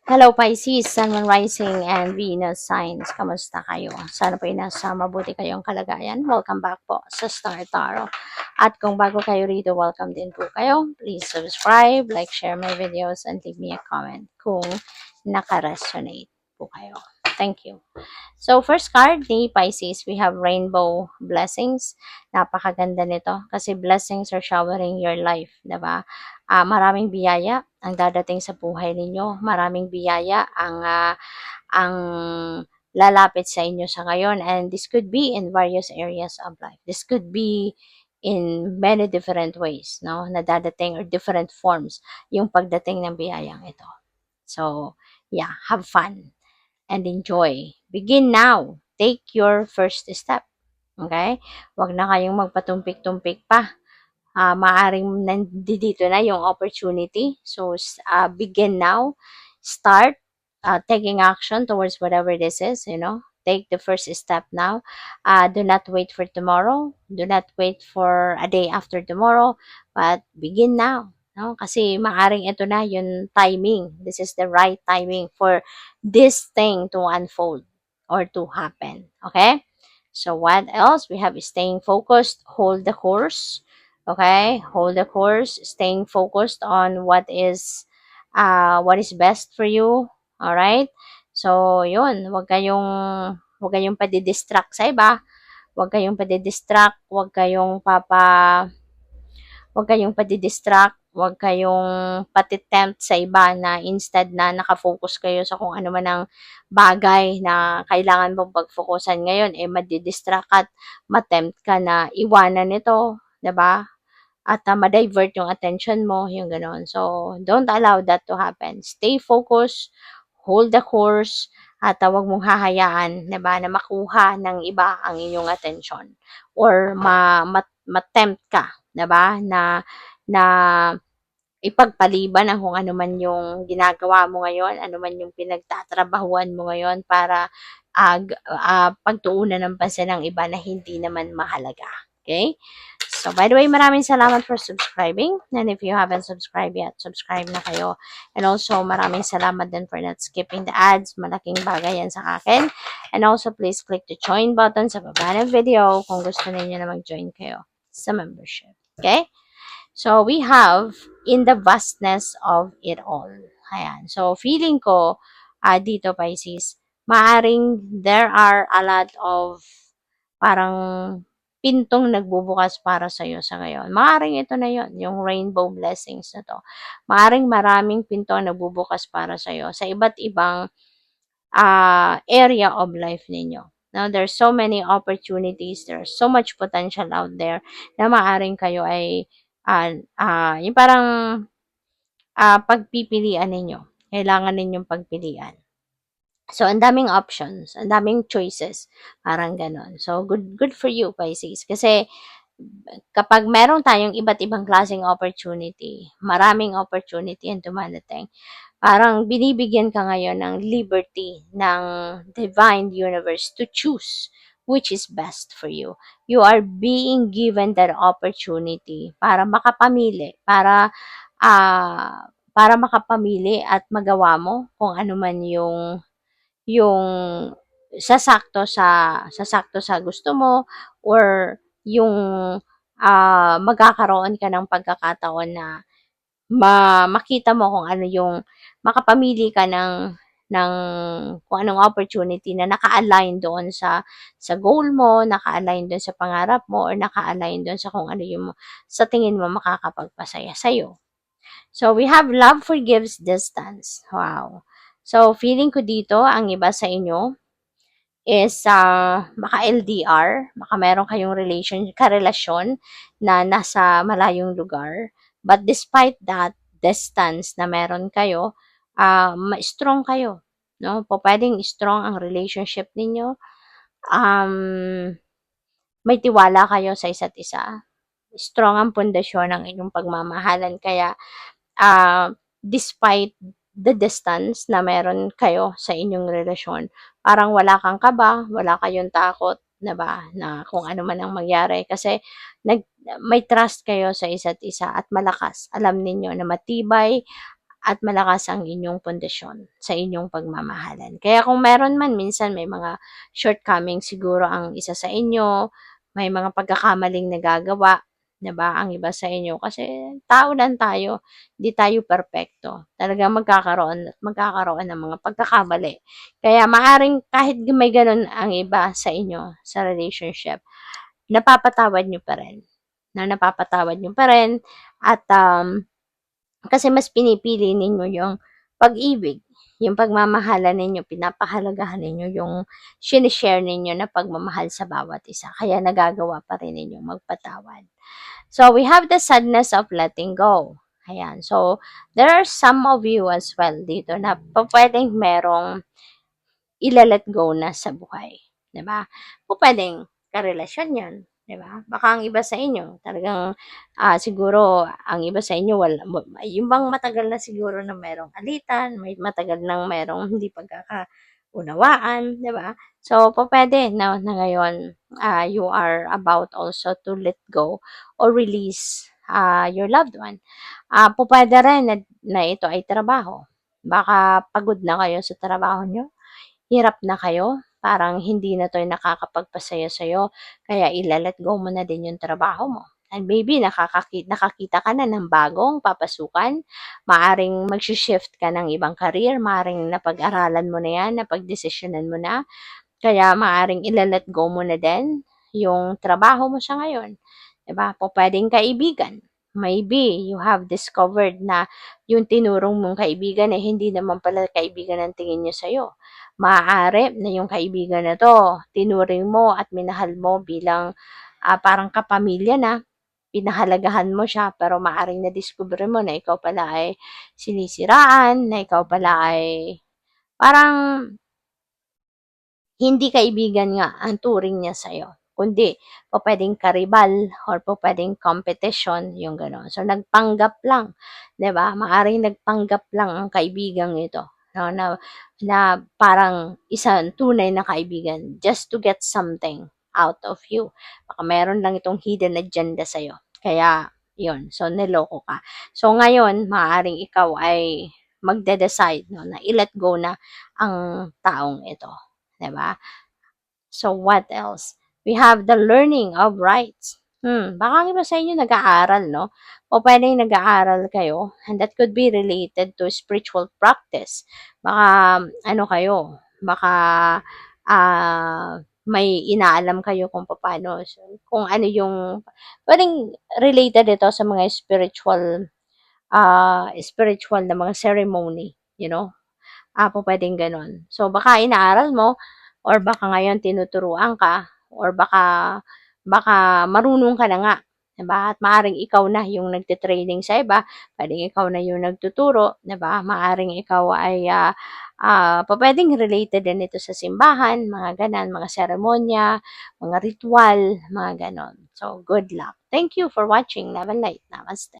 Hello Pisces, Sun, Moon, Rising, and Venus signs. Kamusta kayo? Sana po ay nasa mabuti kayong kalagayan. Welcome back po sa Star Tarot. At kung bago kayo rito, welcome din po kayo. Please subscribe, like, share my videos, and leave me a comment kung naka-resonate po kayo. Thank you. So, first card ni Pisces, we have Rainbow Blessings. Napakaganda nito kasi blessings are showering your life, diba? Maraming biyaya ang dadating sa buhay ninyo. Maraming biyaya ang lalapit sa inyo sa ngayon. And this could be in various areas of life. This could be in many different ways, no? Na dadating or different forms yung pagdating ng biyayang ito. So, yeah, have fun and enjoy. Begin now. Take your first step. Okay? Huwag na kayong magpatumpik-tumpik pa. Maaring nandito na yung opportunity. So, begin now. Start taking action towards whatever this is, Take the first step now. Do not wait for tomorrow. Do not wait for a day after tomorrow. But begin now. No? Kasi maaring ito na yung timing. This is the right timing for this thing to unfold or to happen. Okay? So what else? We have staying focused. Hold the course. Okay, hold the course, staying focused on what is best for you. All right? So, yun, wag kayong padidistract sa iba, wag kayong padidistract, wag kayong patitempt sa iba na instead na nakafocus kayo sa kung ano man ang bagay na kailangan mong pag-focusan ngayon, madidistract at matempt ka na iwanan ito, 'di ba? At ma-divert yung attention mo, yung gano'n. So, don't allow that to happen. Stay focused, hold the course, at huwag mong hahayaan, 'di ba, na makuha ng iba ang inyong attention or ma-tempt ka, 'di ba, na ipagpaliban ang kung ano man yung ginagawa mo ngayon, ano man yung pinagtatrabahuan mo ngayon para pagtuunan ng pansin ng iba na hindi naman mahalaga. Okay? So, by the way, maraming salamat for subscribing. And if you haven't subscribed yet, subscribe na kayo. And also, maraming salamat din for not skipping the ads. Malaking bagay yan sa akin. And also, please click the join button sa baba ng video kung gusto niyo na mag-join kayo sa membership. Okay? So, we have in the vastness of it all. Ayan. So, feeling ko, dito, Pisces, maaring there are a lot of parang pintong nagbubukas para sa iyo sa ngayon. Maaring ito na yon, yung rainbow blessings na to. Maaring maraming pinto nagbubukas para sa iyo sa iba't ibang area of life ninyo. Now, there's so many opportunities, there's so much potential out there na maaring kayo ay yung parang pagpipilian ninyo. Kailangan ninyong pagpilian. So, ang daming options, ang daming choices, parang ganon. So, good for you, Pisces. Kasi, kapag meron tayong iba't ibang klaseng opportunity, maraming opportunity ang dumadating, parang binibigyan ka ngayon ng liberty ng divine universe to choose which is best for you. You are being given that opportunity para makapamili, para makapamili at magawa mo kung ano man yung sasakto sa gusto mo or yung magkakaroon ka ng pagkakataon na makita mo kung ano yung makapamili ka ng kung anong opportunity na naka-align doon sa goal mo, naka-align doon sa pangarap mo, or naka-align doon sa kung ano yung sa tingin mo makakapagpasaya sa'yo. So, we have love forgives distance. Wow. So, feeling ko dito, ang iba sa inyo is maka-LDR, maka meron kayong karelasyon na nasa malayong lugar. But despite that distance na meron kayo, strong kayo. No? Pwedeng strong ang relationship ninyo. May tiwala kayo sa isa't isa. Strong ang pundasyon ng inyong pagmamahalan. Kaya, despite the distance na meron kayo sa inyong relasyon, parang wala kang kaba, wala kayong takot, na ba, na kung ano man ang mangyari. Kasi may trust kayo sa isa't isa at malakas. Alam ninyo na matibay at malakas ang inyong pundasyon sa inyong pagmamahalan. Kaya kung meron man, minsan may mga shortcoming siguro ang isa sa inyo, may mga pagkakamaling nagagawa, 'di ba, ang iba sa inyo. Kasi tao lang tayo, hindi tayo perpekto. Talagang magkakaroon at magkakaroon ng mga pagkakamali. Kaya maaring kahit may ganun ang iba sa inyo sa relationship, napapatawad nyo pa rin. Napapatawad nyo pa rin at kasi mas pinipili ninyo yung pag-ibig, yung pagmamahalan ninyo, pinapahalagahan ninyo yung sinishare ninyo na pagmamahal sa bawat isa. Kaya nagagawa pa rin ninyo magpatawad. So, we have the sadness of letting go. Ayan. So, there are some of you as well dito na pwedeng merong ila-let go na sa buhay. 'Di ba? Pwedeng karelasyon 'yan, 'di ba? Baka ang iba sa inyo talagang siguro ang iba sa inyo yung bang matagal na siguro na merong alitan, may matagal nang merong hindi pagkakaunawaan, 'di ba? So, pwede na ngayon you are about also to let go or release your loved one. Pwede rin na ito ay trabaho. Baka pagod na kayo sa trabaho nyo, hirap na kayo, parang hindi na 'to nakakapagpasaya sa'yo, kaya ila-let go mo na din yung trabaho mo. And maybe nakakita ka na ng bagong papasukan, maaring magshi-shift ka ng ibang career, maaring napag-aralan mo na 'yan, napagdesisyonan mo na, kaya maaring ila-let go mo na din yung trabaho mo sa ngayon, 'di ba? Pupuwedeng kaibigan, maybe you have discovered na yung tinurong mong kaibigan ay hindi naman pala kaibigan ang tingin niya sa'yo. Maaari na yung kaibigan na 'to tinuring mo at minahal mo bilang parang kapamilya na, pinahalagahan mo siya, pero maaaring nadiskubre mo na ikaw pala ay sinisiraan, na ikaw pala ay parang hindi kaibigan nga ang turing niya sa'yo, kundi pupuwedeng karibal or pupuwedeng competition, yung gano'n. So, nagpanggap lang, 'di ba? Maaaring nagpanggap lang ang kaibigang ito, 'no, na parang isang tunay na kaibigan just to get something out of you. Baka meron lang itong hidden agenda sa'yo. Kaya, yun. So, niloko ka. So, ngayon, maaaring ikaw ay magde-decide, no, na i-let go na ang taong ito. 'Di ba? So, what else? We have the learning of rights. Baka ang iba sa inyo nag-aaral, no? O pwedeng nag-aaral kayo, and that could be related to spiritual practice. Baka, ano kayo, baka, may inaalam kayo kung paano, kung ano yung, pwedeng related ito sa mga spiritual na mga ceremony, you know? Pupuwedeng gano'n. So, baka inaaral mo or baka ngayon tinuturuan ka or baka baka marunong ka na nga, 'di ba? At maaaring ikaw na yung nagte-training sa iba, puwedeng ikaw na yung nagtuturo, 'di ba? Maaaring ikaw ay, pupuwedeng related din ito sa simbahan, mga gano'n, mga seremonya, mga ritwal, mga gano'n. So, good luck. Thank you for watching. Love and light. Namaste.